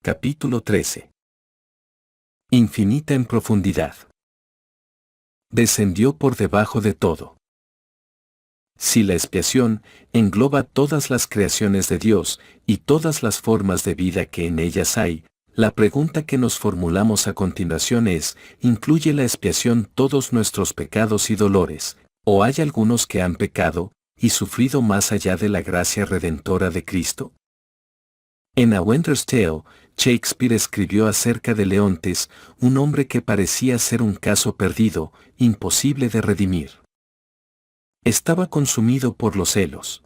Capítulo 13. Infinita en profundidad. Descendió por debajo de todo. Si la expiación engloba todas las creaciones de Dios y todas las formas de vida que en ellas hay, la pregunta que nos formulamos a continuación es, ¿incluye la expiación todos nuestros pecados y dolores, o hay algunos que han pecado y sufrido más allá de la gracia redentora de Cristo? En A Winter's Tale, Shakespeare escribió acerca de Leontes, un hombre que parecía ser un caso perdido, imposible de redimir. Estaba consumido por los celos.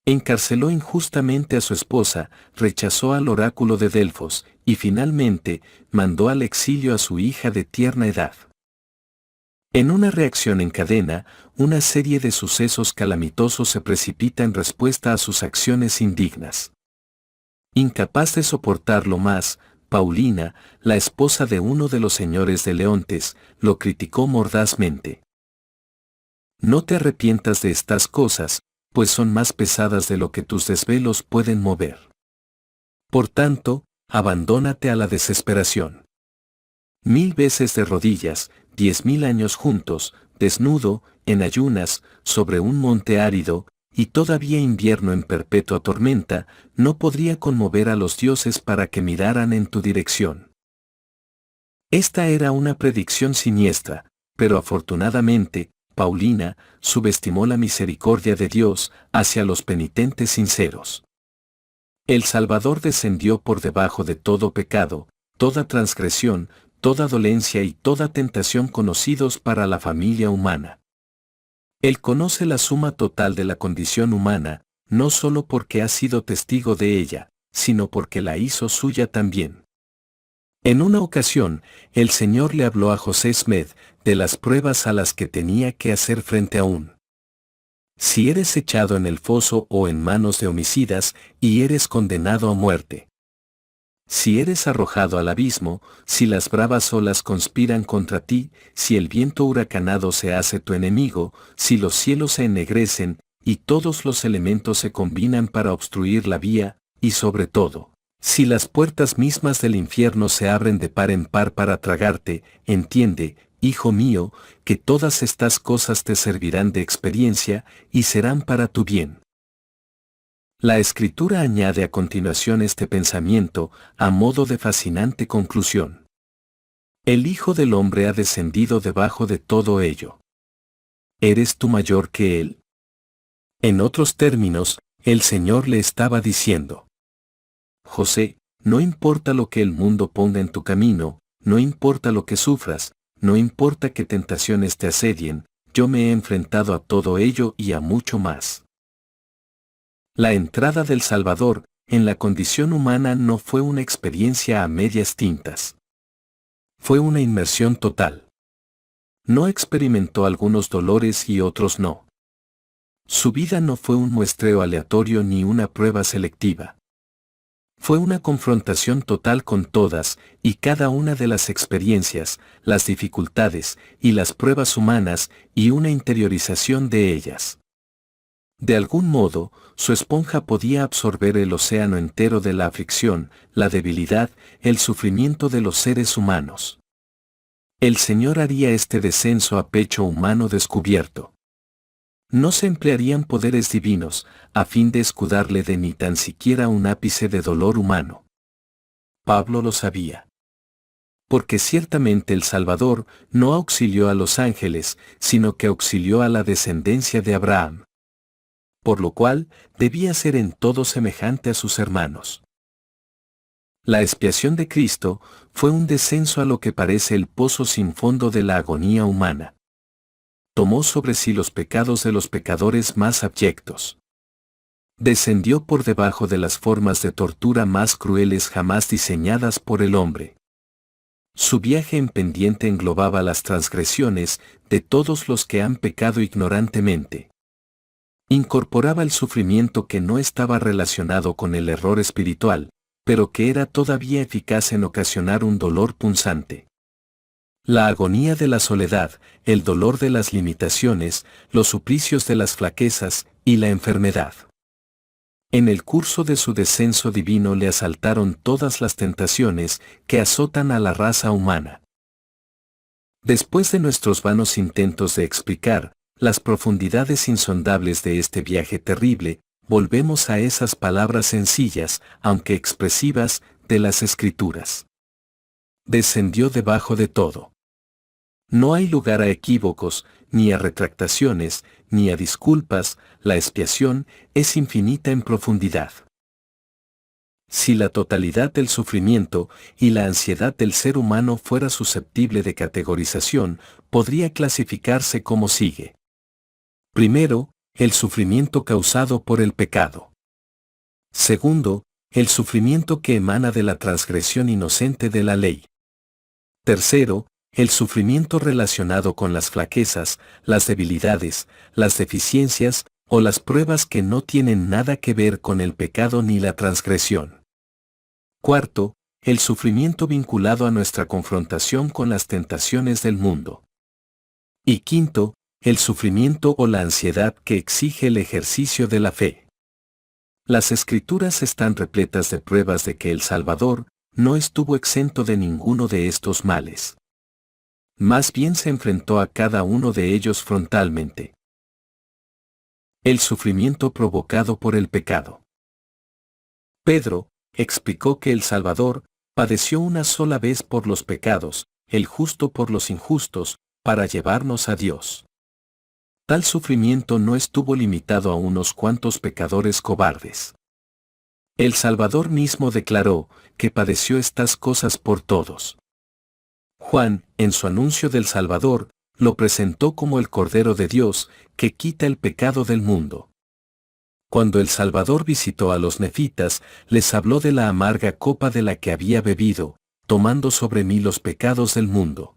Encarceló injustamente a su esposa, rechazó al oráculo de Delfos, y finalmente, mandó al exilio a su hija de tierna edad. En una reacción en cadena, una serie de sucesos calamitosos se precipita en respuesta a sus acciones indignas. Incapaz de soportarlo más, Paulina, la esposa de uno de los señores de Leontes, lo criticó mordazmente. No te arrepientas de estas cosas, pues son más pesadas de lo que tus desvelos pueden mover. Por tanto, abandónate a la desesperación. 1000 veces de rodillas, 10.000 años juntos, desnudo, en ayunas, sobre un monte árido, y todavía invierno en perpetua tormenta, no podría conmover a los dioses para que miraran en tu dirección. Esta era una predicción siniestra, pero afortunadamente, Paulina subestimó la misericordia de Dios hacia los penitentes sinceros. El Salvador descendió por debajo de todo pecado, toda transgresión, toda dolencia y toda tentación conocidos para la familia humana. Él conoce la suma total de la condición humana, no solo porque ha sido testigo de ella, sino porque la hizo suya también. En una ocasión, el Señor le habló a José Smith de las pruebas a las que tenía que hacer frente aún. Si eres echado en el foso o en manos de homicidas, y eres condenado a muerte. Si eres arrojado al abismo, si las bravas olas conspiran contra ti, si el viento huracanado se hace tu enemigo, si los cielos se ennegrecen, y todos los elementos se combinan para obstruir la vía, y sobre todo, si las puertas mismas del infierno se abren de par en par para tragarte, entiende, hijo mío, que todas estas cosas te servirán de experiencia, y serán para tu bien. La Escritura añade a continuación este pensamiento, a modo de fascinante conclusión. El Hijo del Hombre ha descendido debajo de todo ello. ¿Eres tú mayor que Él? En otros términos, el Señor le estaba diciendo: José, no importa lo que el mundo ponga en tu camino, no importa lo que sufras, no importa qué tentaciones te asedien, yo me he enfrentado a todo ello y a mucho más. La entrada del Salvador en la condición humana no fue una experiencia a medias tintas. Fue una inmersión total. No experimentó algunos dolores y otros no. Su vida no fue un muestreo aleatorio ni una prueba selectiva. Fue una confrontación total con todas y cada una de las experiencias, las dificultades y las pruebas humanas y una interiorización de ellas. De algún modo, su esponja podía absorber el océano entero de la aflicción, la debilidad, el sufrimiento de los seres humanos. El Señor haría este descenso a pecho humano descubierto. No se emplearían poderes divinos, a fin de escudarle de ni tan siquiera un ápice de dolor humano. Pablo lo sabía. Porque ciertamente el Salvador no auxilió a los ángeles, sino que auxilió a la descendencia de Abraham. Por lo cual, debía ser en todo semejante a sus hermanos. La expiación de Cristo fue un descenso a lo que parece el pozo sin fondo de la agonía humana. Tomó sobre sí los pecados de los pecadores más abyectos. Descendió por debajo de las formas de tortura más crueles jamás diseñadas por el hombre. Su viaje en pendiente englobaba las transgresiones de todos los que han pecado ignorantemente. Incorporaba el sufrimiento que no estaba relacionado con el error espiritual, pero que era todavía eficaz en ocasionar un dolor punzante. La agonía de la soledad, el dolor de las limitaciones, los suplicios de las flaquezas y la enfermedad. En el curso de su descenso divino le asaltaron todas las tentaciones que azotan a la raza humana. Después de nuestros vanos intentos de explicar las profundidades insondables de este viaje terrible, volvemos a esas palabras sencillas, aunque expresivas, de las Escrituras. Descendió debajo de todo. No hay lugar a equívocos, ni a retractaciones, ni a disculpas, la expiación es infinita en profundidad. Si la totalidad del sufrimiento y la ansiedad del ser humano fuera susceptible de categorización, podría clasificarse como sigue. Primero, el sufrimiento causado por el pecado. Segundo, el sufrimiento que emana de la transgresión inocente de la ley. Tercero, el sufrimiento relacionado con las flaquezas, las debilidades, las deficiencias o las pruebas que no tienen nada que ver con el pecado ni la transgresión. Cuarto, el sufrimiento vinculado a nuestra confrontación con las tentaciones del mundo. Y quinto, el sufrimiento o la ansiedad que exige el ejercicio de la fe. Las Escrituras están repletas de pruebas de que el Salvador no estuvo exento de ninguno de estos males. Más bien se enfrentó a cada uno de ellos frontalmente. El sufrimiento provocado por el pecado. Pedro explicó que el Salvador padeció una sola vez por los pecados, el justo por los injustos, para llevarnos a Dios. Tal sufrimiento no estuvo limitado a unos cuantos pecadores cobardes. El Salvador mismo declaró que padeció estas cosas por todos. Juan, en su anuncio del Salvador, lo presentó como el Cordero de Dios, que quita el pecado del mundo. Cuando el Salvador visitó a los nefitas, les habló de la amarga copa de la que había bebido, tomando sobre mí los pecados del mundo.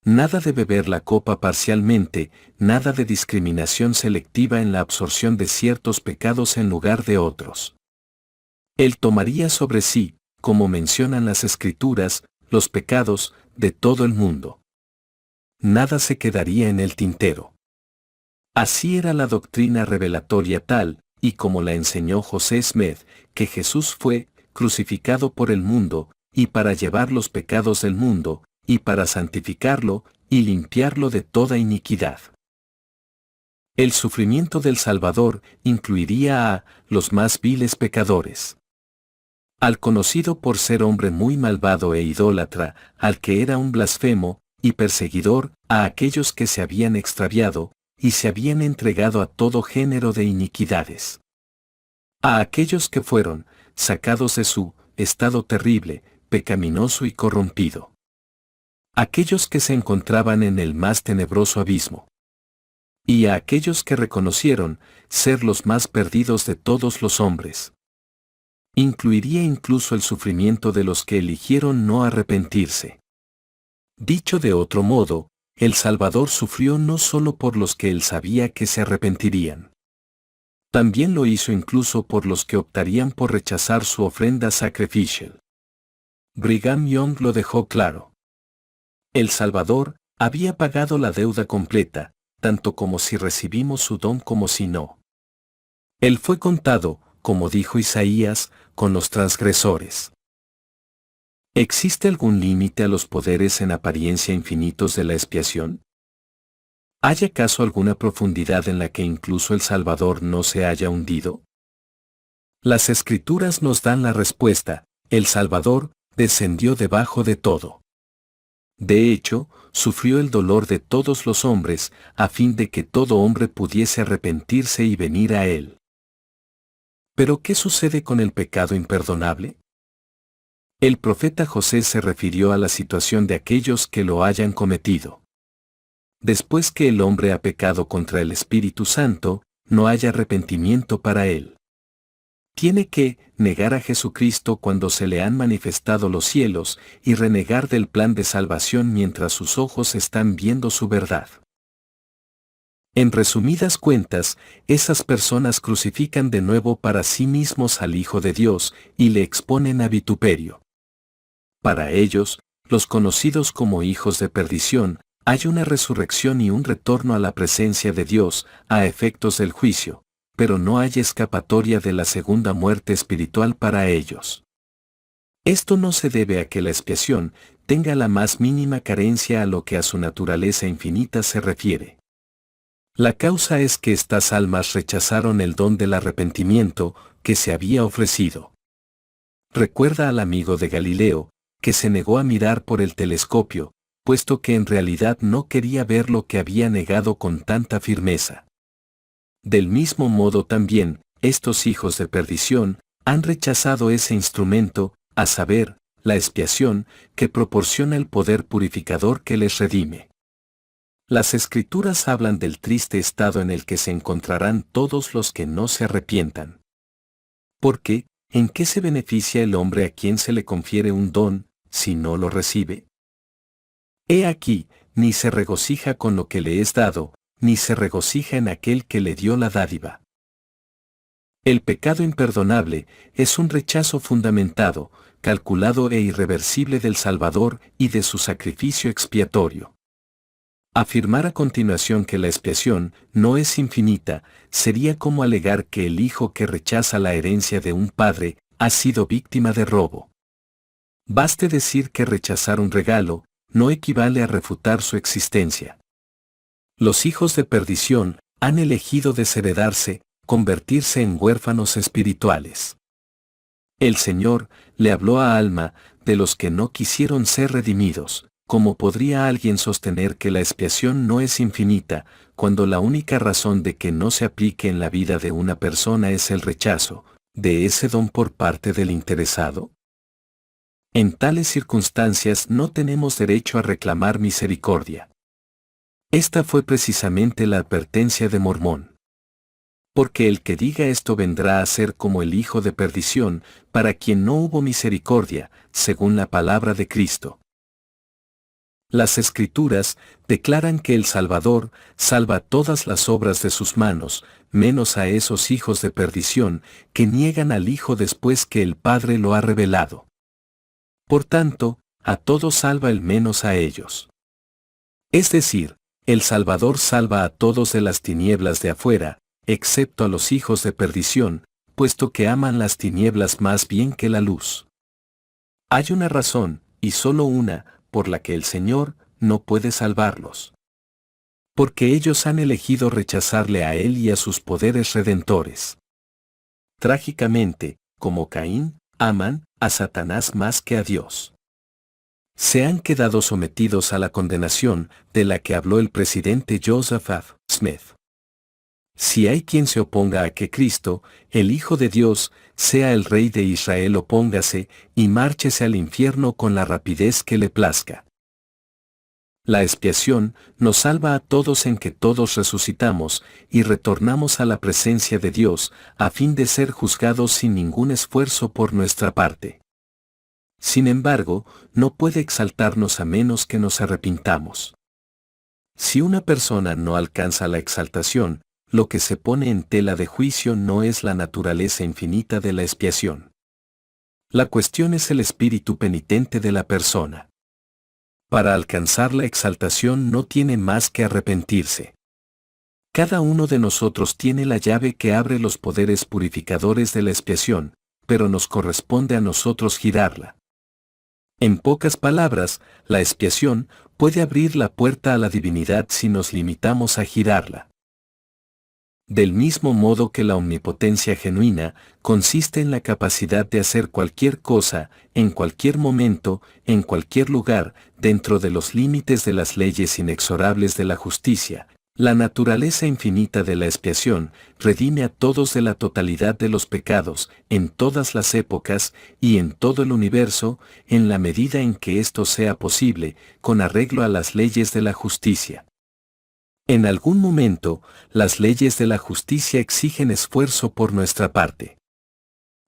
Nada de beber la copa parcialmente, nada de discriminación selectiva en la absorción de ciertos pecados en lugar de otros. Él tomaría sobre sí, como mencionan las Escrituras, los pecados de todo el mundo. Nada se quedaría en el tintero. Así era la doctrina revelatoria tal, y como la enseñó José Smith, que Jesús fue crucificado por el mundo, y para llevar los pecados del mundo, y para santificarlo, y limpiarlo de toda iniquidad. El sufrimiento del Salvador incluiría a los más viles pecadores. Al conocido por ser hombre muy malvado e idólatra, al que era un blasfemo y perseguidor, a aquellos que se habían extraviado y se habían entregado a todo género de iniquidades. A aquellos que fueron sacados de su estado terrible, pecaminoso y corrompido. Aquellos que se encontraban en el más tenebroso abismo. Y a aquellos que reconocieron ser los más perdidos de todos los hombres. Incluiría incluso el sufrimiento de los que eligieron no arrepentirse. Dicho de otro modo, el Salvador sufrió no solo por los que él sabía que se arrepentirían. También lo hizo incluso por los que optarían por rechazar su ofrenda sacrificial. Brigham Young lo dejó claro. El Salvador había pagado la deuda completa, tanto como si recibimos su don como si no. Él fue contado, como dijo Isaías, con los transgresores. ¿Existe algún límite a los poderes en apariencia infinitos de la expiación? ¿Hay acaso alguna profundidad en la que incluso el Salvador no se haya hundido? Las Escrituras nos dan la respuesta: el Salvador descendió debajo de todo. De hecho, sufrió el dolor de todos los hombres, a fin de que todo hombre pudiese arrepentirse y venir a él. ¿Pero qué sucede con el pecado imperdonable? El profeta José se refirió a la situación de aquellos que lo hayan cometido. Después que el hombre ha pecado contra el Espíritu Santo, no hay arrepentimiento para él. Tiene que negar a Jesucristo cuando se le han manifestado los cielos y renegar del plan de salvación mientras sus ojos están viendo su verdad. En resumidas cuentas, esas personas crucifican de nuevo para sí mismos al Hijo de Dios y le exponen a vituperio. Para ellos, los conocidos como hijos de perdición, hay una resurrección y un retorno a la presencia de Dios, a efectos del juicio, pero no hay escapatoria de la segunda muerte espiritual para ellos. Esto no se debe a que la expiación tenga la más mínima carencia a lo que a su naturaleza infinita se refiere. La causa es que estas almas rechazaron el don del arrepentimiento que se había ofrecido. Recuerda al amigo de Galileo, que se negó a mirar por el telescopio, puesto que en realidad no quería ver lo que había negado con tanta firmeza. Del mismo modo también, estos hijos de perdición han rechazado ese instrumento, a saber, la expiación, que proporciona el poder purificador que les redime. Las Escrituras hablan del triste estado en el que se encontrarán todos los que no se arrepientan. Porque, ¿en qué se beneficia el hombre a quien se le confiere un don, si no lo recibe? He aquí, ni se regocija con lo que le es dado, ni se regocija en aquel que le dio la dádiva. El pecado imperdonable es un rechazo fundamentado, calculado e irreversible del Salvador y de su sacrificio expiatorio. Afirmar a continuación que la expiación no es infinita sería como alegar que el hijo que rechaza la herencia de un padre ha sido víctima de robo. Baste decir que rechazar un regalo no equivale a refutar su existencia. Los hijos de perdición han elegido desheredarse, convertirse en huérfanos espirituales. El Señor le habló a Alma de los que no quisieron ser redimidos. ¿Cómo podría alguien sostener que la expiación no es infinita, cuando la única razón de que no se aplique en la vida de una persona es el rechazo de ese don por parte del interesado? En tales circunstancias no tenemos derecho a reclamar misericordia. Esta fue precisamente la advertencia de Mormón. Porque el que diga esto vendrá a ser como el hijo de perdición, para quien no hubo misericordia, según la palabra de Cristo. Las Escrituras declaran que el Salvador salva todas las obras de sus manos, menos a esos hijos de perdición que niegan al Hijo después que el Padre lo ha revelado. Por tanto, a todos salva el menos a ellos. Es decir, el Salvador salva a todos de las tinieblas de afuera, excepto a los hijos de perdición, puesto que aman las tinieblas más bien que la luz. Hay una razón, y solo una, por la que el Señor no puede salvarlos. Porque ellos han elegido rechazarle a Él y a sus poderes redentores. Trágicamente, como Caín, aman a Satanás más que a Dios. Se han quedado sometidos a la condenación de la que habló el presidente Joseph F. Smith. Si hay quien se oponga a que Cristo, el Hijo de Dios, sea el Rey de Israel, opóngase y márchese al infierno con la rapidez que le plazca. La expiación nos salva a todos en que todos resucitamos y retornamos a la presencia de Dios a fin de ser juzgados sin ningún esfuerzo por nuestra parte. Sin embargo, no puede exaltarnos a menos que nos arrepintamos. Si una persona no alcanza la exaltación, lo que se pone en tela de juicio no es la naturaleza infinita de la expiación. La cuestión es el espíritu penitente de la persona. Para alcanzar la exaltación no tiene más que arrepentirse. Cada uno de nosotros tiene la llave que abre los poderes purificadores de la expiación, pero nos corresponde a nosotros girarla. En pocas palabras, la expiación puede abrir la puerta a la divinidad si nos limitamos a girarla. Del mismo modo que la omnipotencia genuina consiste en la capacidad de hacer cualquier cosa, en cualquier momento, en cualquier lugar, dentro de los límites de las leyes inexorables de la justicia, la naturaleza infinita de la expiación redime a todos de la totalidad de los pecados, en todas las épocas y en todo el universo, en la medida en que esto sea posible, con arreglo a las leyes de la justicia. En algún momento, las leyes de la justicia exigen esfuerzo por nuestra parte.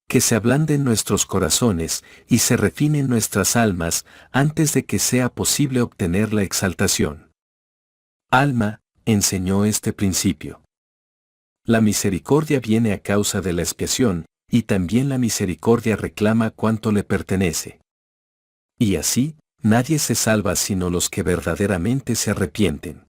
Que se ablanden nuestros corazones y se refinen nuestras almas antes de que sea posible obtener la exaltación. Alma enseñó este principio. La misericordia viene a causa de la expiación, y también la misericordia reclama cuanto le pertenece. Y así, nadie se salva sino los que verdaderamente se arrepienten.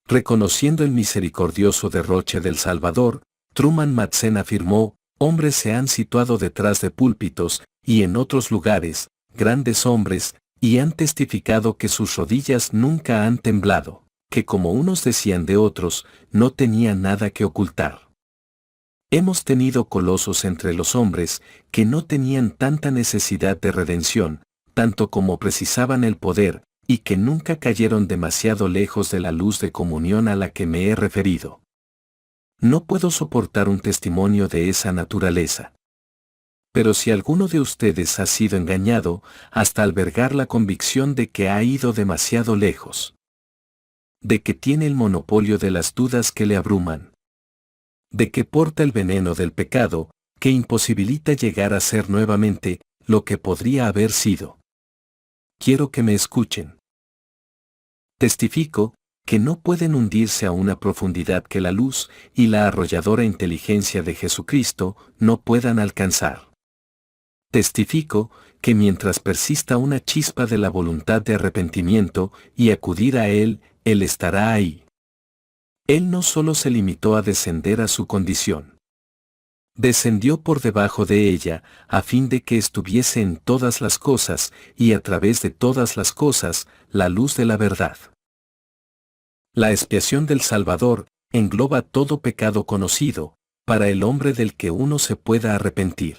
Reconociendo el misericordioso derroche del Salvador, Truman Madsen afirmó: hombres se han situado detrás de púlpitos y en otros lugares, grandes hombres, y han testificado que sus rodillas nunca han temblado, que como unos decían de otros, no tenían nada que ocultar. Hemos tenido colosos entre los hombres que no tenían tanta necesidad de redención, tanto como precisaban el poder, y que nunca cayeron demasiado lejos de la luz de comunión a la que me he referido. No puedo soportar un testimonio de esa naturaleza. Pero si alguno de ustedes ha sido engañado, hasta albergar la convicción de que ha ido demasiado lejos, de que tiene el monopolio de las dudas que le abruman, de que porta el veneno del pecado, que imposibilita llegar a ser nuevamente lo que podría haber sido. Quiero que me escuchen. Testifico que no pueden hundirse a una profundidad que la luz y la arrolladora inteligencia de Jesucristo no puedan alcanzar. Testifico que mientras persista una chispa de la voluntad de arrepentimiento y acudir a Él, Él estará ahí. Él no solo se limitó a descender a su condición. Descendió por debajo de ella, a fin de que estuviese en todas las cosas, y a través de todas las cosas, la luz de la verdad. La expiación del Salvador engloba todo pecado conocido, para el hombre del que uno se pueda arrepentir.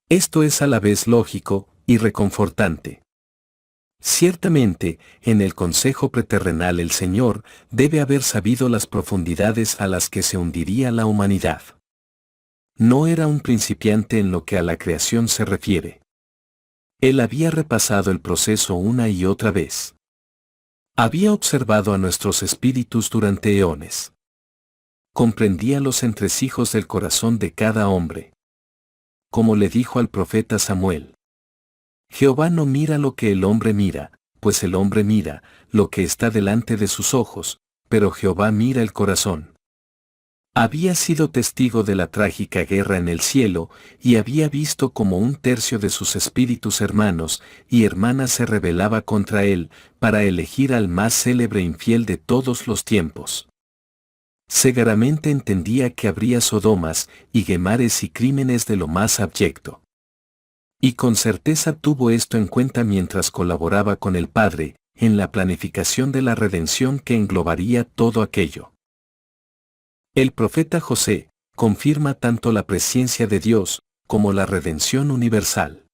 Esto es a la vez lógico y reconfortante. Ciertamente, en el consejo preterrenal el Señor debe haber sabido las profundidades a las que se hundiría la humanidad. No era un principiante en lo que a la creación se refiere. Él había repasado el proceso una y otra vez. Había observado a nuestros espíritus durante eones. Comprendía los entresijos del corazón de cada hombre. Como le dijo al profeta Samuel: Jehová no mira lo que el hombre mira, pues el hombre mira lo que está delante de sus ojos, pero Jehová mira el corazón. Había sido testigo de la trágica guerra en el cielo, y había visto cómo un tercio de sus espíritus hermanos y hermanas se rebelaba contra él, para elegir al más célebre infiel de todos los tiempos. Seguramente entendía que habría sodomas y gemares y crímenes de lo más abyecto. Y con certeza tuvo esto en cuenta mientras colaboraba con el Padre, en la planificación de la redención que englobaría todo aquello. El profeta José confirma tanto la presencia de Dios como la redención universal.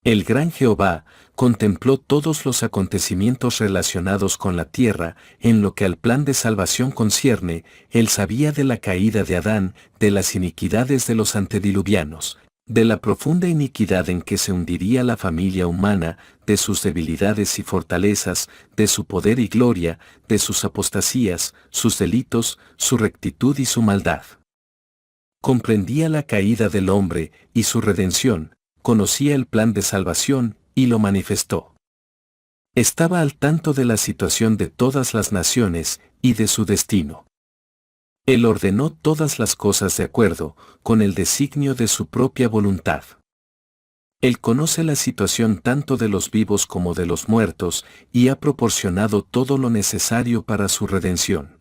El gran Jehová contempló todos los acontecimientos relacionados con la tierra. En lo que al plan de salvación concierne, él sabía de la caída de Adán, de las iniquidades de los antediluvianos, de la profunda iniquidad en que se hundiría la familia humana, de sus debilidades y fortalezas, de su poder y gloria, de sus apostasías, sus delitos, su rectitud y su maldad. Comprendía la caída del hombre y su redención, conocía el plan de salvación y lo manifestó. Estaba al tanto de la situación de todas las naciones y de su destino. Él ordenó todas las cosas de acuerdo con el designio de su propia voluntad. Él conoce la situación tanto de los vivos como de los muertos y ha proporcionado todo lo necesario para su redención.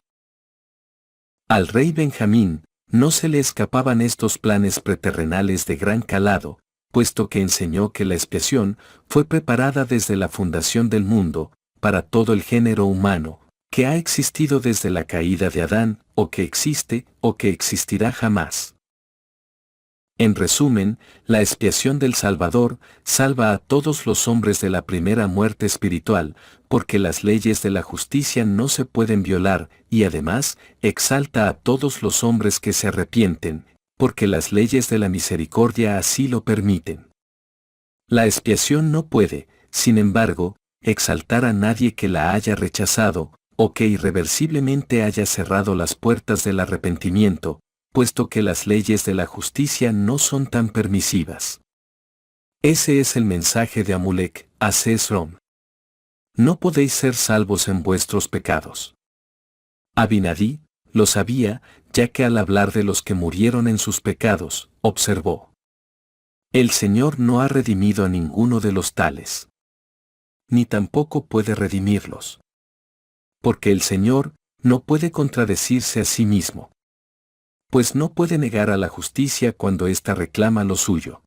Al rey Benjamín no se le escapaban estos planes preterrenales de gran calado, puesto que enseñó que la expiación fue preparada desde la fundación del mundo, para todo el género humano, que ha existido desde la caída de Adán, o que existe, o que existirá jamás. En resumen, la expiación del Salvador salva a todos los hombres de la primera muerte espiritual, porque las leyes de la justicia no se pueden violar, y además, exalta a todos los hombres que se arrepienten, porque las leyes de la misericordia así lo permiten. La expiación no puede, sin embargo, exaltar a nadie que la haya rechazado, o que irreversiblemente haya cerrado las puertas del arrepentimiento, puesto que las leyes de la justicia no son tan permisivas. Ese es el mensaje de Amulek, a Sesrom. No podéis ser salvos en vuestros pecados. Abinadí lo sabía, ya que al hablar de los que murieron en sus pecados, observó: el Señor no ha redimido a ninguno de los tales. Ni tampoco puede redimirlos. Porque el Señor no puede contradecirse a sí mismo. Pues no puede negar a la justicia cuando ésta reclama lo suyo.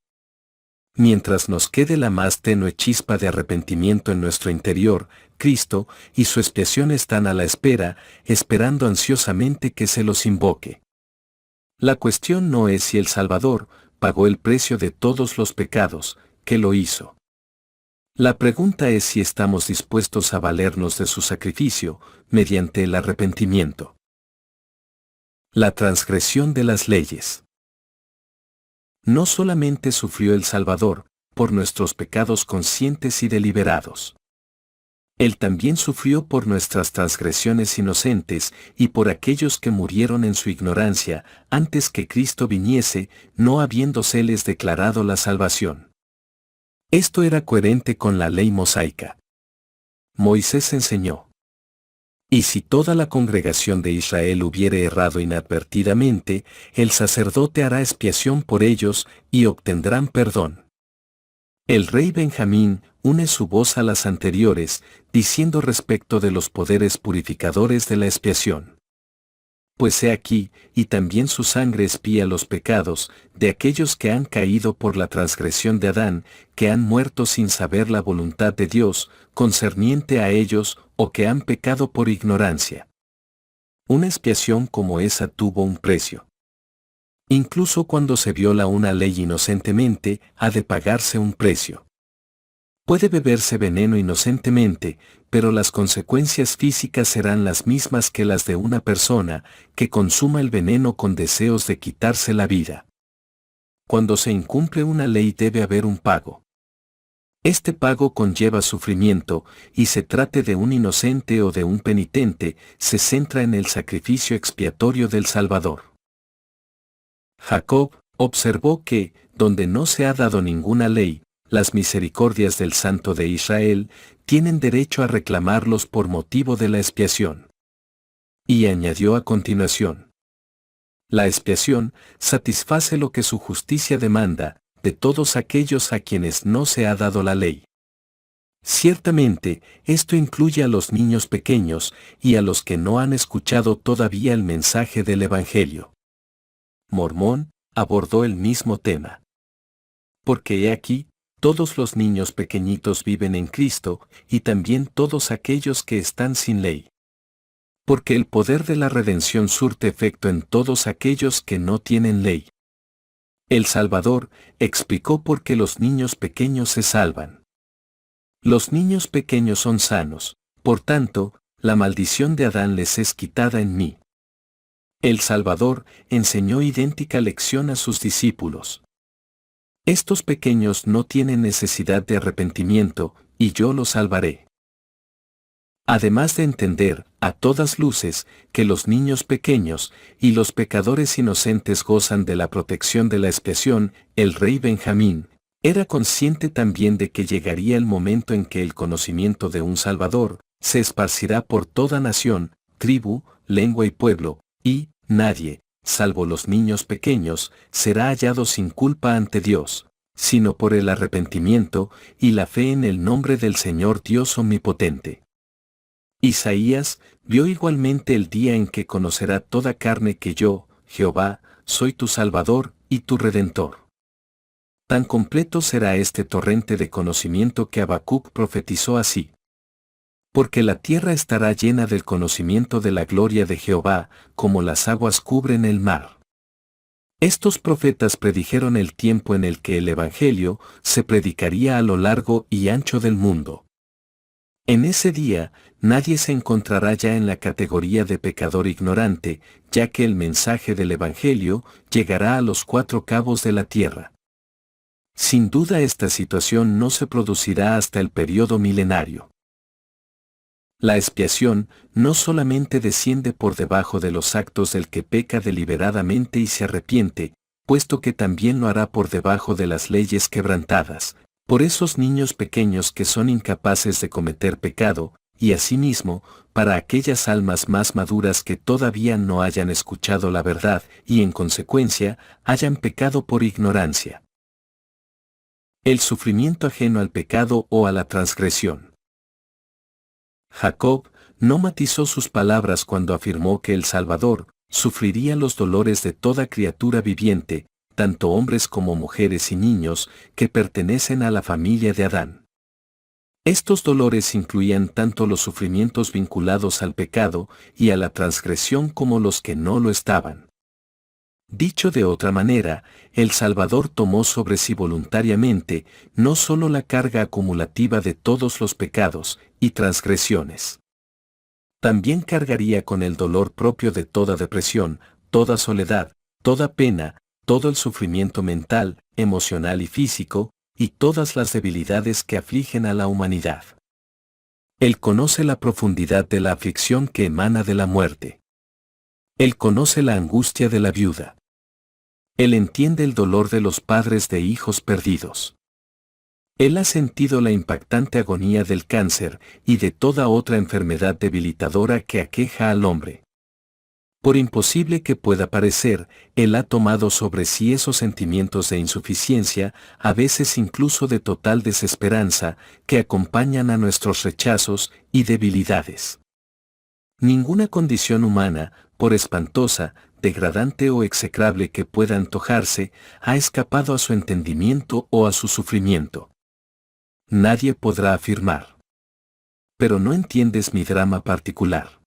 Mientras nos quede la más tenue chispa de arrepentimiento en nuestro interior, Cristo y su expiación están a la espera, esperando ansiosamente que se los invoque. La cuestión no es si el Salvador pagó el precio de todos los pecados, que lo hizo. La pregunta es si estamos dispuestos a valernos de su sacrificio, mediante el arrepentimiento. La transgresión de las leyes. No solamente sufrió el Salvador, por nuestros pecados conscientes y deliberados. Él también sufrió por nuestras transgresiones inocentes y por aquellos que murieron en su ignorancia, antes que Cristo viniese, no habiéndoseles declarado la salvación. Esto era coherente con la ley mosaica. Moisés enseñó: y si toda la congregación de Israel hubiere errado inadvertidamente, el sacerdote hará expiación por ellos, y obtendrán perdón. El rey Benjamín une su voz a las anteriores, diciendo respecto de los poderes purificadores de la expiación: pues he aquí, y también su sangre expía los pecados, de aquellos que han caído por la transgresión de Adán, que han muerto sin saber la voluntad de Dios, concerniente a ellos, o que han pecado por ignorancia. Una expiación como esa tuvo un precio. Incluso cuando se viola una ley inocentemente, ha de pagarse un precio. Puede beberse veneno inocentemente, pero las consecuencias físicas serán las mismas que las de una persona que consuma el veneno con deseos de quitarse la vida. Cuando se incumple una ley debe haber un pago. Este pago conlleva sufrimiento, y se trate de un inocente o de un penitente, se centra en el sacrificio expiatorio del Salvador. Jacob observó que, donde no se ha dado ninguna ley, las misericordias del Santo de Israel tienen derecho a reclamarlos por motivo de la expiación. Y añadió a continuación: la expiación satisface lo que su justicia demanda, de todos aquellos a quienes no se ha dado la ley. Ciertamente, esto incluye a los niños pequeños y a los que no han escuchado todavía el mensaje del Evangelio. Mormón abordó el mismo tema. Porque he aquí, todos los niños pequeñitos viven en Cristo, y también todos aquellos que están sin ley. Porque el poder de la redención surte efecto en todos aquellos que no tienen ley. El Salvador explicó por qué los niños pequeños se salvan. Los niños pequeños son sanos, por tanto, la maldición de Adán les es quitada en mí. El Salvador enseñó idéntica lección a sus discípulos. Estos pequeños no tienen necesidad de arrepentimiento, y yo los salvaré. Además de entender, a todas luces, que los niños pequeños y los pecadores inocentes gozan de la protección de la expiación, el rey Benjamín era consciente también de que llegaría el momento en que el conocimiento de un Salvador se esparcirá por toda nación, tribu, lengua y pueblo, y nadie, salvo los niños pequeños, será hallado sin culpa ante Dios, sino por el arrepentimiento y la fe en el nombre del Señor Dios Omnipotente. Isaías vio igualmente el día en que conocerá toda carne que yo, Jehová, soy tu Salvador y tu Redentor. Tan completo será este torrente de conocimiento que Habacuc profetizó así: porque la tierra estará llena del conocimiento de la gloria de Jehová, como las aguas cubren el mar. Estos profetas predijeron el tiempo en el que el Evangelio se predicaría a lo largo y ancho del mundo. En ese día, nadie se encontrará ya en la categoría de pecador ignorante, ya que el mensaje del Evangelio llegará a los cuatro cabos de la tierra. Sin duda esta situación no se producirá hasta el período milenario. La expiación no solamente desciende por debajo de los actos del que peca deliberadamente y se arrepiente, puesto que también lo hará por debajo de las leyes quebrantadas, por esos niños pequeños que son incapaces de cometer pecado, y asimismo, para aquellas almas más maduras que todavía no hayan escuchado la verdad y en consecuencia hayan pecado por ignorancia. El sufrimiento ajeno al pecado o a la transgresión. Jacob No matizó sus palabras cuando afirmó que el Salvador sufriría los dolores de toda criatura viviente, tanto hombres como mujeres y niños que pertenecen a la familia de Adán. Estos dolores incluían tanto los sufrimientos vinculados al pecado y a la transgresión como los que no lo estaban. Dicho de otra manera, el Salvador tomó sobre sí voluntariamente no solo la carga acumulativa de todos los pecados y transgresiones. También cargaría con el dolor propio de toda depresión, toda soledad, toda pena, todo el sufrimiento mental, emocional y físico, y todas las debilidades que afligen a la humanidad. Él conoce la profundidad de la aflicción que emana de la muerte. Él conoce la angustia de la viuda. Él entiende el dolor de los padres de hijos perdidos. Él ha sentido la impactante agonía del cáncer y de toda otra enfermedad debilitadora que aqueja al hombre. Por imposible que pueda parecer, Él ha tomado sobre sí esos sentimientos de insuficiencia, a veces incluso de total desesperanza, que acompañan a nuestros rechazos y debilidades. Ninguna condición humana, por espantosa, degradante o execrable que pueda antojarse, ha escapado a su entendimiento o a su sufrimiento. Nadie podrá afirmar. Pero no entiendes mi drama particular.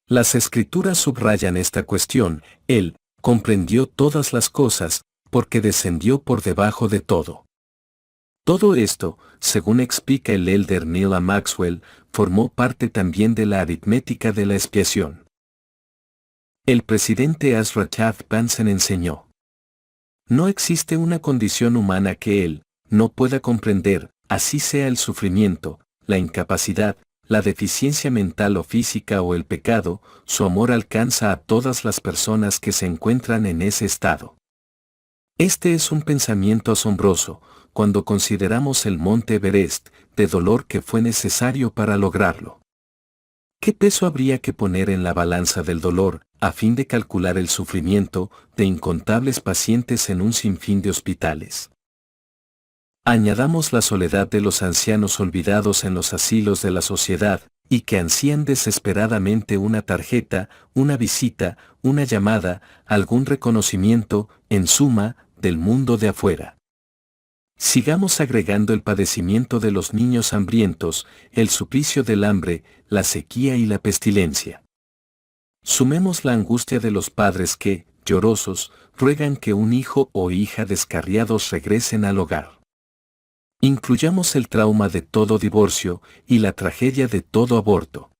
Las Escrituras subrayan esta cuestión: Él comprendió todas las cosas, porque descendió por debajo de todo. Todo esto, según explica el elder Neil A. Maxwell, formó parte también de la aritmética de la expiación. El presidente Ezra Taft Benson enseñó: no existe una condición humana que Él no pueda comprender, así sea el sufrimiento, la incapacidad, la deficiencia mental o física o el pecado. Su amor alcanza a todas las personas que se encuentran en ese estado. Este es un pensamiento asombroso, cuando consideramos el monte Everest, de dolor que fue necesario para lograrlo. ¿Qué peso habría que poner en la balanza del dolor, a fin de calcular el sufrimiento de incontables pacientes en un sinfín de hospitales? Añadamos la soledad de los ancianos olvidados en los asilos de la sociedad, y que ansían desesperadamente una tarjeta, una visita, una llamada, algún reconocimiento, en suma, del mundo de afuera. Sigamos agregando el padecimiento de los niños hambrientos, el suplicio del hambre, la sequía y la pestilencia. Sumemos la angustia de los padres que, llorosos, ruegan que un hijo o hija descarriados regresen al hogar. Incluyamos el trauma de todo divorcio y la tragedia de todo aborto.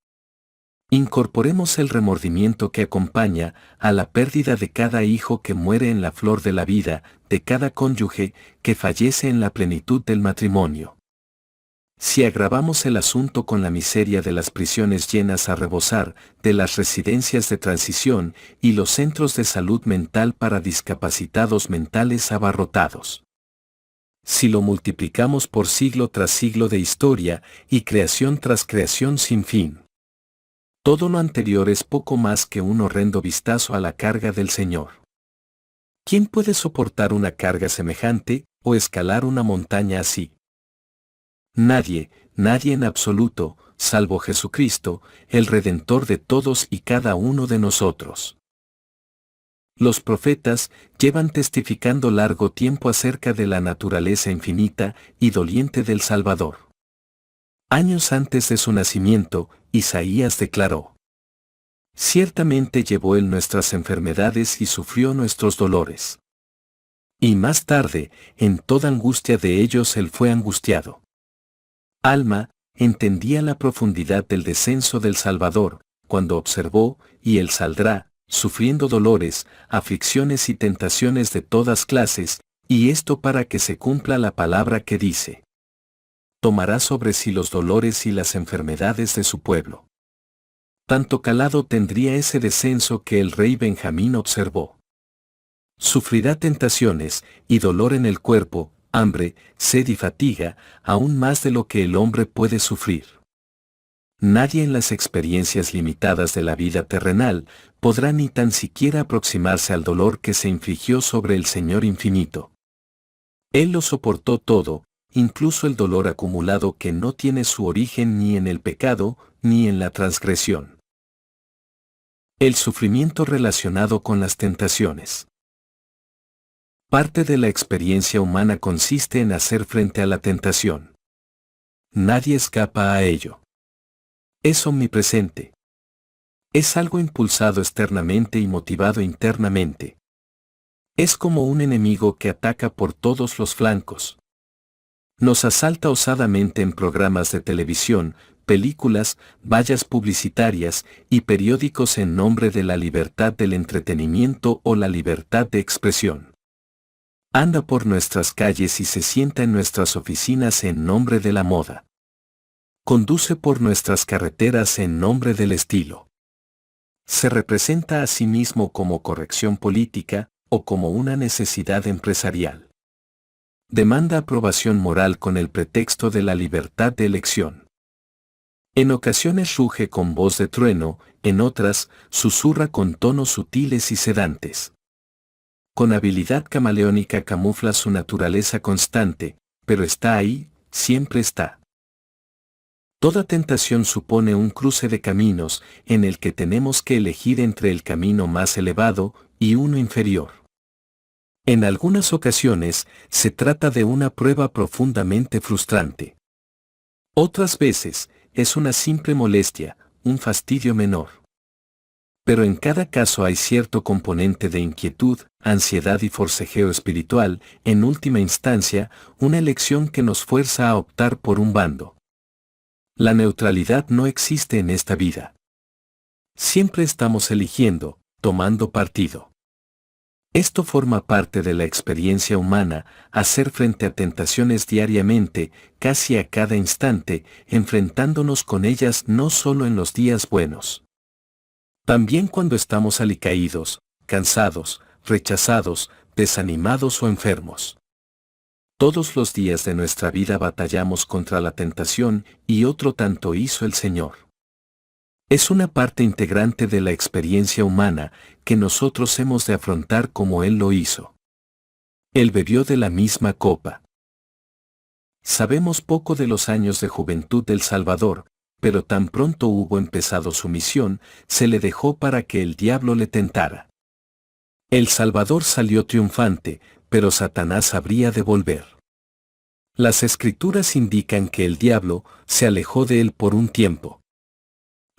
Incorporemos el remordimiento que acompaña a la pérdida de cada hijo que muere en la flor de la vida, de cada cónyuge que fallece en la plenitud del matrimonio. Si agravamos el asunto con la miseria de las prisiones llenas a rebosar, de las residencias de transición y los centros de salud mental para discapacitados mentales abarrotados. Si lo multiplicamos por siglo tras siglo de historia y creación tras creación sin fin. Todo lo anterior es poco más que un horrendo vistazo a la carga del Señor. ¿Quién puede soportar una carga semejante o escalar una montaña así? Nadie, nadie en absoluto, salvo Jesucristo, el Redentor de todos y cada uno de nosotros. Los profetas llevan testificando largo tiempo acerca de la naturaleza infinita y doliente del Salvador. Años antes de su nacimiento, Isaías declaró: ciertamente llevó Él nuestras enfermedades y sufrió nuestros dolores. Y más tarde, en toda angustia de ellos Él fue angustiado. Alma entendía la profundidad del descenso del Salvador, cuando observó, y Él saldrá, sufriendo dolores, aflicciones y tentaciones de todas clases, y esto para que se cumpla la palabra que dice: tomará sobre sí los dolores y las enfermedades de su pueblo. Tanto calado tendría ese descenso que el rey Benjamín observó. Sufrirá tentaciones y dolor en el cuerpo, hambre, sed y fatiga, aún más de lo que el hombre puede sufrir. Nadie en las experiencias limitadas de la vida terrenal podrá ni tan siquiera aproximarse al dolor que se infligió sobre el Señor infinito. Él lo soportó todo, incluso el dolor acumulado que no tiene su origen ni en el pecado, ni en la transgresión. El sufrimiento relacionado con las tentaciones. Parte de la experiencia humana consiste en hacer frente a la tentación. Nadie escapa a ello. Es omnipresente. Es algo impulsado externamente y motivado internamente. Es como un enemigo que ataca por todos los flancos. Nos asalta osadamente en programas de televisión, películas, vallas publicitarias y periódicos en nombre de la libertad del entretenimiento o la libertad de expresión. Anda por nuestras calles y se sienta en nuestras oficinas en nombre de la moda. Conduce por nuestras carreteras en nombre del estilo. Se representa a sí mismo como corrección política o como una necesidad empresarial. Demanda aprobación moral con el pretexto de la libertad de elección. En ocasiones ruge con voz de trueno, en otras, susurra con tonos sutiles y sedantes. Con habilidad camaleónica camufla su naturaleza constante, pero está ahí, siempre está. Toda tentación supone un cruce de caminos en el que tenemos que elegir entre el camino más elevado y uno inferior. En algunas ocasiones, se trata de una prueba profundamente frustrante. Otras veces, es una simple molestia, un fastidio menor. Pero en cada caso hay cierto componente de inquietud, ansiedad y forcejeo espiritual, en última instancia, una elección que nos fuerza a optar por un bando. La neutralidad no existe en esta vida. Siempre estamos eligiendo, tomando partido. Esto forma parte de la experiencia humana, hacer frente a tentaciones diariamente, casi a cada instante, enfrentándonos con ellas no solo en los días buenos. También cuando estamos alicaídos, cansados, rechazados, desanimados o enfermos. Todos los días de nuestra vida batallamos contra la tentación y otro tanto hizo el Señor. Es una parte integrante de la experiencia humana que nosotros hemos de afrontar como Él lo hizo. Él bebió de la misma copa. Sabemos poco de los años de juventud del Salvador, pero tan pronto hubo empezado su misión, se le dejó para que el diablo le tentara. El Salvador salió triunfante, pero Satanás habría de volver. Las Escrituras indican que el diablo se alejó de él por un tiempo.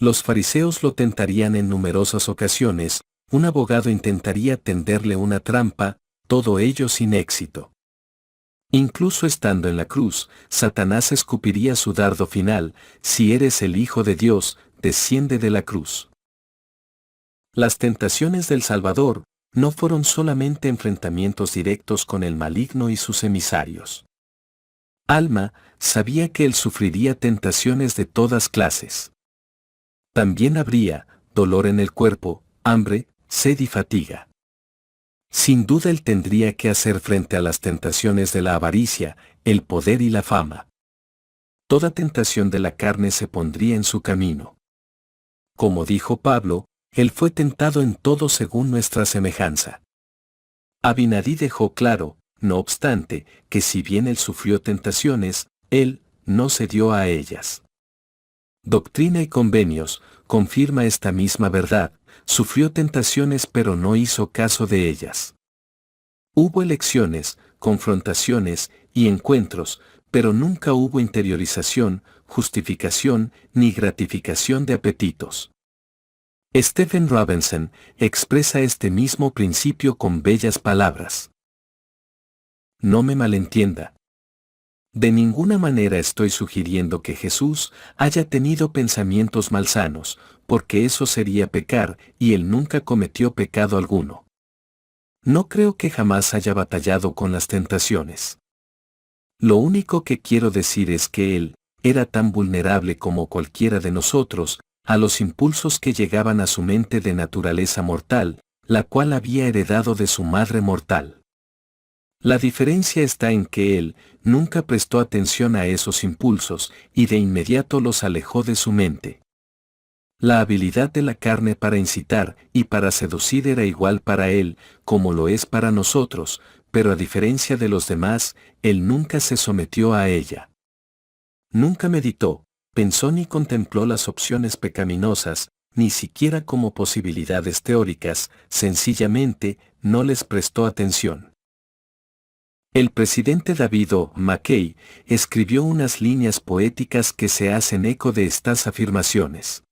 Los fariseos lo tentarían en numerosas ocasiones, un abogado intentaría tenderle una trampa, todo ello sin éxito. Incluso estando en la cruz, Satanás escupiría su dardo final: si eres el Hijo de Dios, desciende de la cruz. Las tentaciones del Salvador no fueron solamente enfrentamientos directos con el maligno y sus emisarios. Alma sabía que él sufriría tentaciones de todas clases. También habría dolor en el cuerpo, hambre, sed y fatiga. Sin duda él tendría que hacer frente a las tentaciones de la avaricia, el poder y la fama. Toda tentación de la carne se pondría en su camino. Como dijo Pablo, él fue tentado en todo según nuestra semejanza. Abinadí dejó claro, no obstante, que si bien él sufrió tentaciones, él no cedió a ellas. Doctrina y Convenios confirma esta misma verdad: sufrió tentaciones pero no hizo caso de ellas. Hubo elecciones, confrontaciones y encuentros, pero nunca hubo interiorización, justificación ni gratificación de apetitos. Stephen Robinson expresa este mismo principio con bellas palabras. No me malentienda. De ninguna manera estoy sugiriendo que Jesús haya tenido pensamientos malsanos, porque eso sería pecar, y él nunca cometió pecado alguno. No creo que jamás haya batallado con las tentaciones. Lo único que quiero decir es que él era tan vulnerable como cualquiera de nosotros a los impulsos que llegaban a su mente de naturaleza mortal, la cual había heredado de su madre mortal. La diferencia está en que él nunca prestó atención a esos impulsos y de inmediato los alejó de su mente. La habilidad de la carne para incitar y para seducir era igual para él como lo es para nosotros, pero a diferencia de los demás, él nunca se sometió a ella. Nunca meditó, pensó ni contempló las opciones pecaminosas, ni siquiera como posibilidades teóricas, sencillamente no les prestó atención. El presidente David O. McKay escribió unas líneas poéticas que se hacen eco de estas afirmaciones.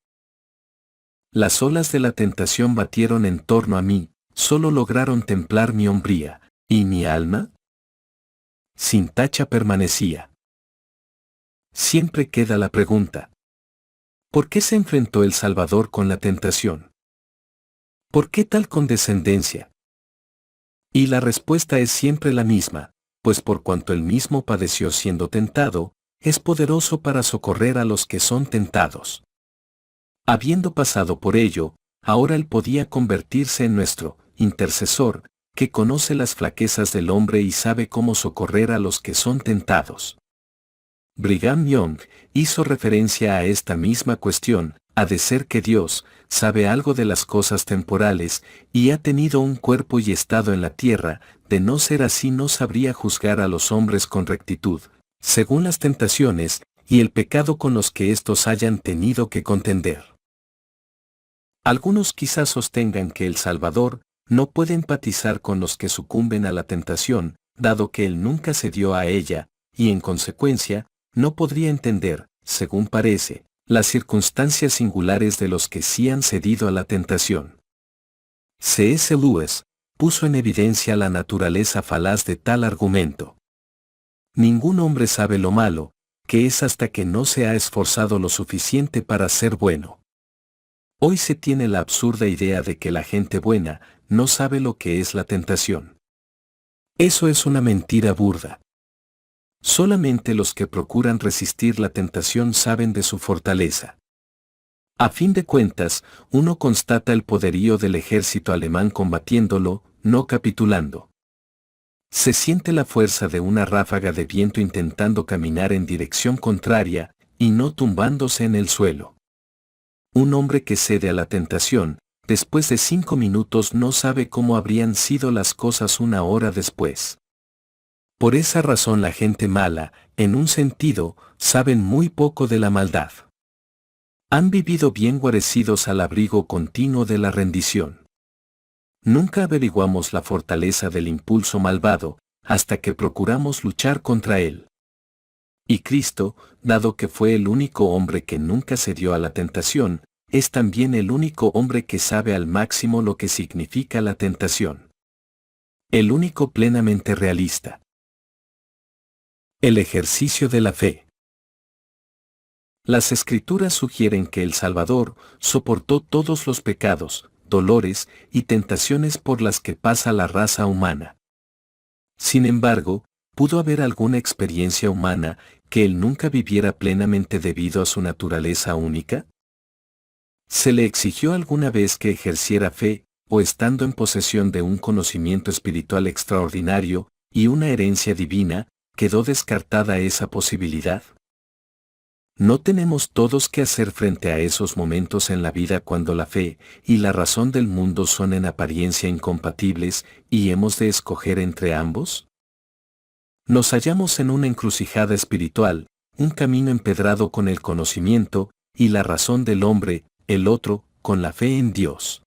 Las olas de la tentación batieron en torno a mí, solo lograron templar mi hombría, ¿y mi alma? Sin tacha permanecía. Siempre queda la pregunta: ¿por qué se enfrentó el Salvador con la tentación? ¿Por qué tal condescendencia? Y la respuesta es siempre la misma, pues por cuanto él mismo padeció siendo tentado, es poderoso para socorrer a los que son tentados. Habiendo pasado por ello, ahora él podía convertirse en nuestro intercesor, que conoce las flaquezas del hombre y sabe cómo socorrer a los que son tentados. Brigham Young hizo referencia a esta misma cuestión: ha de ser que Dios sabe algo de las cosas temporales, y ha tenido un cuerpo y estado en la tierra; de no ser así no sabría juzgar a los hombres con rectitud, según las tentaciones y el pecado con los que éstos hayan tenido que contender. Algunos quizás sostengan que el Salvador no puede empatizar con los que sucumben a la tentación, dado que él nunca cedió a ella, y en consecuencia, no podría entender, según parece, las circunstancias singulares de los que sí han cedido a la tentación. C.S. Lewis puso en evidencia la naturaleza falaz de tal argumento. Ningún hombre sabe lo malo que es hasta que no se ha esforzado lo suficiente para ser bueno. Hoy se tiene la absurda idea de que la gente buena no sabe lo que es la tentación. Eso es una mentira burda. Solamente los que procuran resistir la tentación saben de su fortaleza. A fin de cuentas, uno constata el poderío del ejército alemán combatiéndolo, no capitulando. Se siente la fuerza de una ráfaga de viento intentando caminar en dirección contraria, y no tumbándose en el suelo. Un hombre que cede a la tentación, después de 5 minutos no sabe cómo habrían sido las cosas una hora después. Por esa razón la gente mala, en un sentido, saben muy poco de la maldad. Han vivido bien guarecidos al abrigo continuo de la rendición. Nunca averiguamos la fortaleza del impulso malvado, hasta que procuramos luchar contra él. Y Cristo, dado que fue el único hombre que nunca cedió a la tentación, es también el único hombre que sabe al máximo lo que significa la tentación. El único plenamente realista. El ejercicio de la fe. Las Escrituras sugieren que el Salvador soportó todos los pecados, dolores y tentaciones por las que pasa la raza humana. Sin embargo, ¿pudo haber alguna experiencia humana que él nunca viviera plenamente debido a su naturaleza única? ¿Se le exigió alguna vez que ejerciera fe, o estando en posesión de un conocimiento espiritual extraordinario y una herencia divina, quedó descartada esa posibilidad? ¿No tenemos todos que hacer frente a esos momentos en la vida cuando la fe y la razón del mundo son en apariencia incompatibles y hemos de escoger entre ambos? Nos hallamos en una encrucijada espiritual, un camino empedrado con el conocimiento y la razón del hombre, el otro, con la fe en Dios.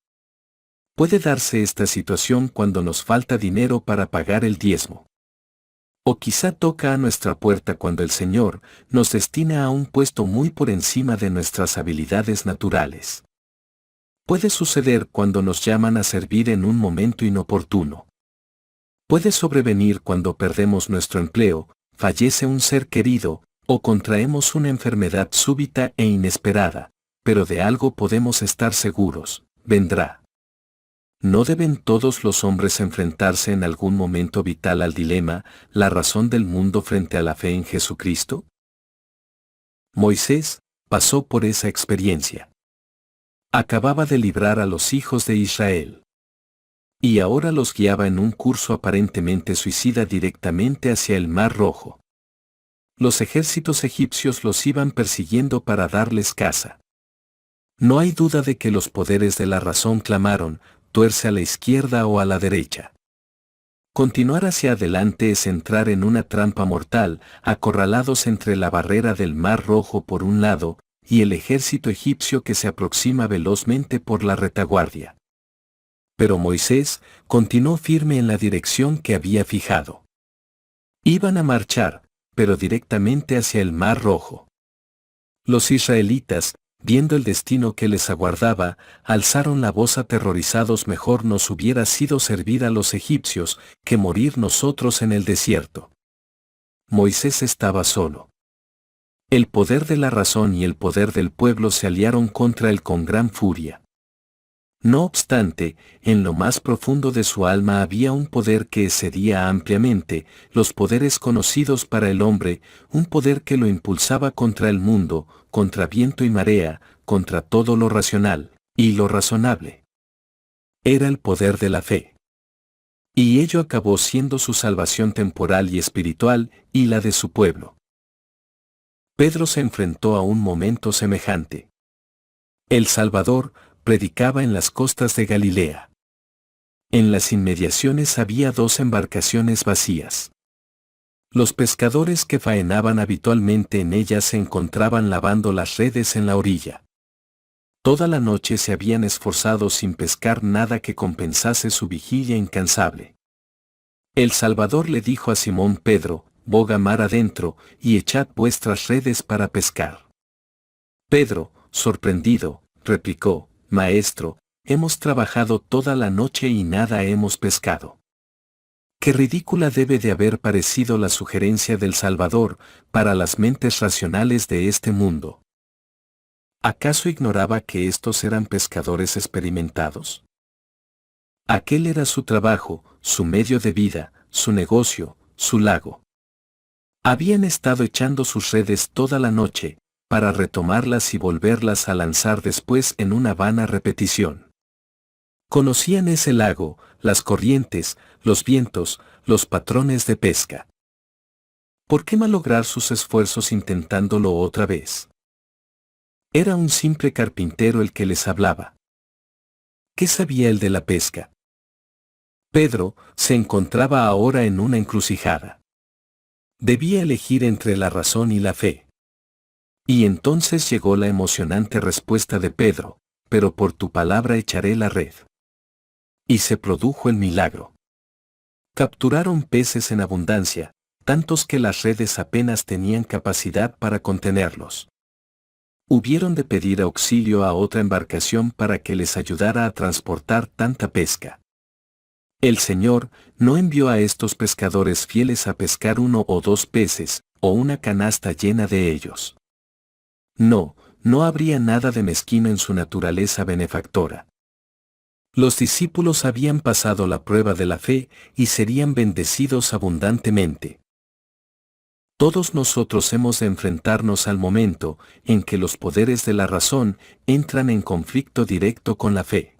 Puede darse esta situación cuando nos falta dinero para pagar el diezmo. O quizá toca a nuestra puerta cuando el Señor nos destina a un puesto muy por encima de nuestras habilidades naturales. Puede suceder cuando nos llaman a servir en un momento inoportuno. Puede sobrevenir cuando perdemos nuestro empleo, fallece un ser querido, o contraemos una enfermedad súbita e inesperada, pero de algo podemos estar seguros: vendrá. ¿No deben todos los hombres enfrentarse en algún momento vital al dilema, la razón del mundo frente a la fe en Jesucristo? Moisés pasó por esa experiencia. Acababa de librar a los hijos de Israel. Y ahora los guiaba en un curso aparentemente suicida directamente hacia el Mar Rojo. Los ejércitos egipcios los iban persiguiendo para darles caza. No hay duda de que los poderes de la razón clamaron: tuerce a la izquierda o a la derecha. Continuar hacia adelante es entrar en una trampa mortal, acorralados entre la barrera del Mar Rojo por un lado, y el ejército egipcio que se aproxima velozmente por la retaguardia. Pero Moisés continuó firme en la dirección que había fijado. Iban a marchar, pero directamente hacia el Mar Rojo. Los israelitas, viendo el destino que les aguardaba, alzaron la voz aterrorizados: mejor nos hubiera sido servir a los egipcios, que morir nosotros en el desierto. Moisés estaba solo. El poder de la razón y el poder del pueblo se aliaron contra él con gran furia. No obstante, en lo más profundo de su alma había un poder que excedía ampliamente los poderes conocidos para el hombre, un poder que lo impulsaba contra el mundo, contra viento y marea, contra todo lo racional y lo razonable. Era el poder de la fe. Y ello acabó siendo su salvación temporal y espiritual, y la de su pueblo. Pedro se enfrentó a un momento semejante. El Salvador predicaba en las costas de Galilea. En las inmediaciones había 2 embarcaciones vacías. Los pescadores que faenaban habitualmente en ellas se encontraban lavando las redes en la orilla. Toda la noche se habían esforzado sin pescar nada que compensase su vigilia incansable. El Salvador le dijo a Simón Pedro: boga mar adentro, y echad vuestras redes para pescar. Pedro, sorprendido, replicó: Maestro, hemos trabajado toda la noche y nada hemos pescado. Qué ridícula debe de haber parecido la sugerencia del Salvador para las mentes racionales de este mundo. ¿Acaso ignoraba que estos eran pescadores experimentados? Aquel era su trabajo, su medio de vida, su negocio, su lago. Habían estado echando sus redes toda la noche, para retomarlas y volverlas a lanzar después en una vana repetición. Conocían ese lago, las corrientes, los vientos, los patrones de pesca. ¿Por qué malograr sus esfuerzos intentándolo otra vez? Era un simple carpintero el que les hablaba. ¿Qué sabía él de la pesca? Pedro se encontraba ahora en una encrucijada. Debía elegir entre la razón y la fe. Y entonces llegó la emocionante respuesta de Pedro: pero por tu palabra echaré la red. Y se produjo el milagro. Capturaron peces en abundancia, tantos que las redes apenas tenían capacidad para contenerlos. Hubieron de pedir auxilio a otra embarcación para que les ayudara a transportar tanta pesca. El Señor no envió a estos pescadores fieles a pescar 1 o 2 peces, o una canasta llena de ellos. No habría nada de mezquino en su naturaleza benefactora. Los discípulos habían pasado la prueba de la fe y serían bendecidos abundantemente. Todos nosotros hemos de enfrentarnos al momento en que los poderes de la razón entran en conflicto directo con la fe.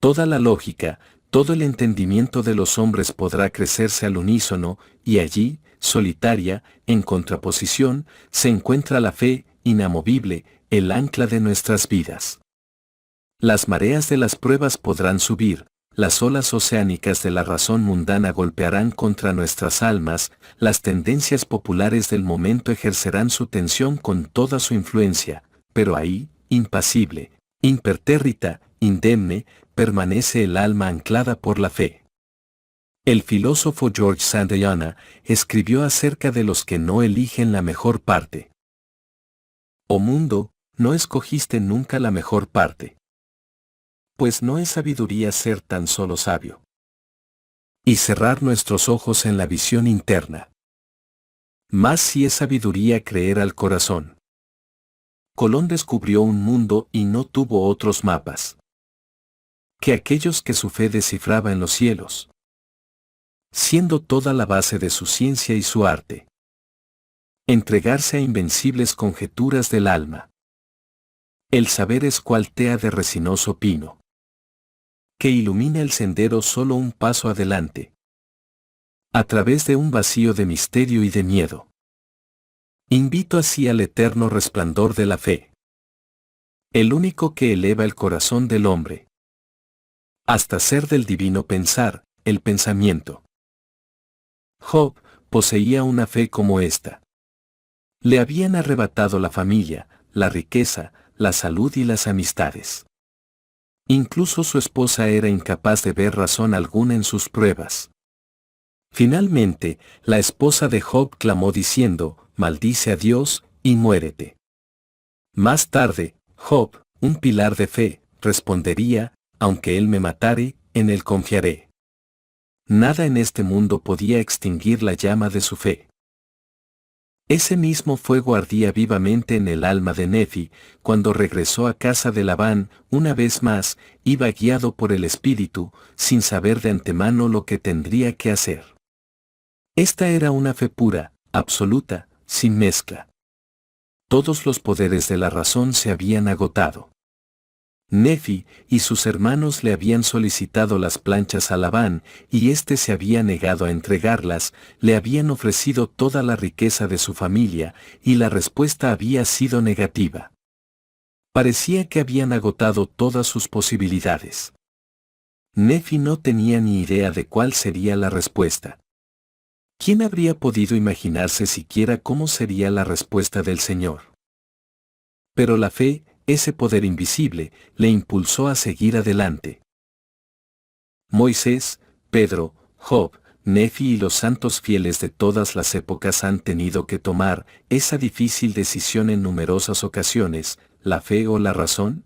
Toda la lógica, todo el entendimiento de los hombres podrá crecerse al unísono, y allí, solitaria, en contraposición, se encuentra la fe, inamovible, el ancla de nuestras vidas. Las mareas de las pruebas podrán subir, las olas oceánicas de la razón mundana golpearán contra nuestras almas, las tendencias populares del momento ejercerán su tensión con toda su influencia, pero ahí, impasible, impertérrita, indemne, permanece el alma anclada por la fe. El filósofo George Santayana escribió acerca de los que no eligen la mejor parte. Oh mundo, no escogiste nunca la mejor parte. Pues no es sabiduría ser tan solo sabio. Y cerrar nuestros ojos en la visión interna. Más si es sabiduría creer al corazón. Colón descubrió un mundo y no tuvo otros mapas que aquellos que su fe descifraba en los cielos, siendo toda la base de su ciencia y su arte. Entregarse a invencibles conjeturas del alma. El saber es cual tea de resinoso pino, que ilumina el sendero solo un paso adelante, a través de un vacío de misterio y de miedo. Invito así al eterno resplandor de la fe, el único que eleva el corazón del hombre, hasta ser del divino pensar, el pensamiento. Job poseía una fe como esta. Le habían arrebatado la familia, la riqueza, la salud y las amistades. Incluso su esposa era incapaz de ver razón alguna en sus pruebas. Finalmente, la esposa de Job clamó diciendo, «Maldice a Dios, y muérete». Más tarde, Job, un pilar de fe, respondería, «Aunque él me matare, en él confiaré». Nada en este mundo podía extinguir la llama de su fe. Ese mismo fuego ardía vivamente en el alma de Nefi, cuando regresó a casa de Labán, una vez más, iba guiado por el Espíritu, sin saber de antemano lo que tendría que hacer. Esta era una fe pura, absoluta, sin mezcla. Todos los poderes de la razón se habían agotado. Nefi y sus hermanos le habían solicitado las planchas a Labán, y éste se había negado a entregarlas, le habían ofrecido toda la riqueza de su familia, y la respuesta había sido negativa. Parecía que habían agotado todas sus posibilidades. Nefi no tenía ni idea de cuál sería la respuesta. ¿Quién habría podido imaginarse siquiera cómo sería la respuesta del Señor? Pero la fe, ese poder invisible, le impulsó a seguir adelante. Moisés, Pedro, Job, Nefi y los santos fieles de todas las épocas han tenido que tomar esa difícil decisión en numerosas ocasiones, ¿la fe o la razón?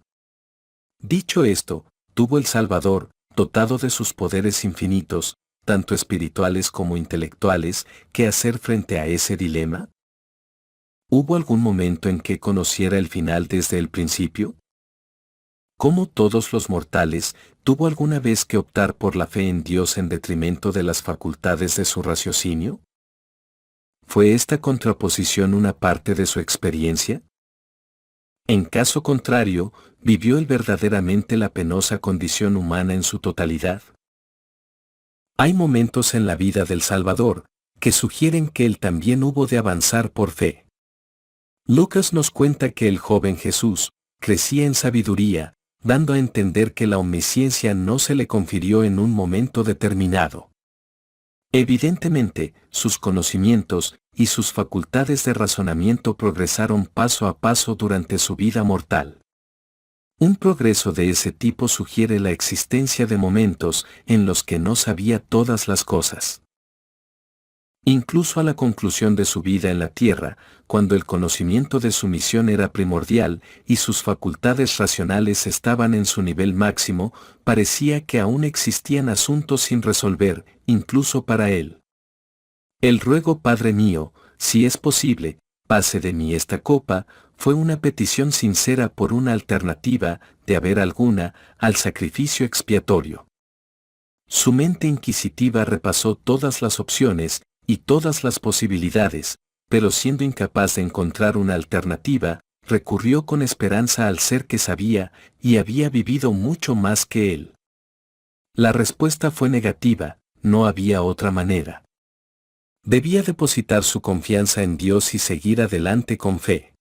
Dicho esto, tuvo el Salvador, dotado de sus poderes infinitos, tanto espirituales como intelectuales, que hacer frente a ese dilema? ¿Hubo algún momento en que conociera el final desde el principio? Como todos los mortales, ¿tuvo alguna vez que optar por la fe en Dios en detrimento de las facultades de su raciocinio? ¿Fue esta contraposición una parte de su experiencia? En caso contrario, ¿vivió él verdaderamente la penosa condición humana en su totalidad? Hay momentos en la vida del Salvador que sugieren que él también hubo de avanzar por fe. Lucas nos cuenta que el joven Jesús crecía en sabiduría, dando a entender que la omnisciencia no se le confirió en un momento determinado. Evidentemente, sus conocimientos y sus facultades de razonamiento progresaron paso a paso durante su vida mortal. Un progreso de ese tipo sugiere la existencia de momentos en los que no sabía todas las cosas. Incluso a la conclusión de su vida en la tierra, cuando el conocimiento de su misión era primordial y sus facultades racionales estaban en su nivel máximo, parecía que aún existían asuntos sin resolver, incluso para él. El ruego Padre mío, si es posible, pase de mí esta copa, fue una petición sincera por una alternativa, de haber alguna, al sacrificio expiatorio. Su mente inquisitiva repasó todas las opciones y todas las posibilidades, pero siendo incapaz de encontrar una alternativa, recurrió con esperanza al ser que sabía y había vivido mucho más que él. La respuesta fue negativa, no había otra manera. Debía depositar su confianza en Dios y seguir adelante con fe.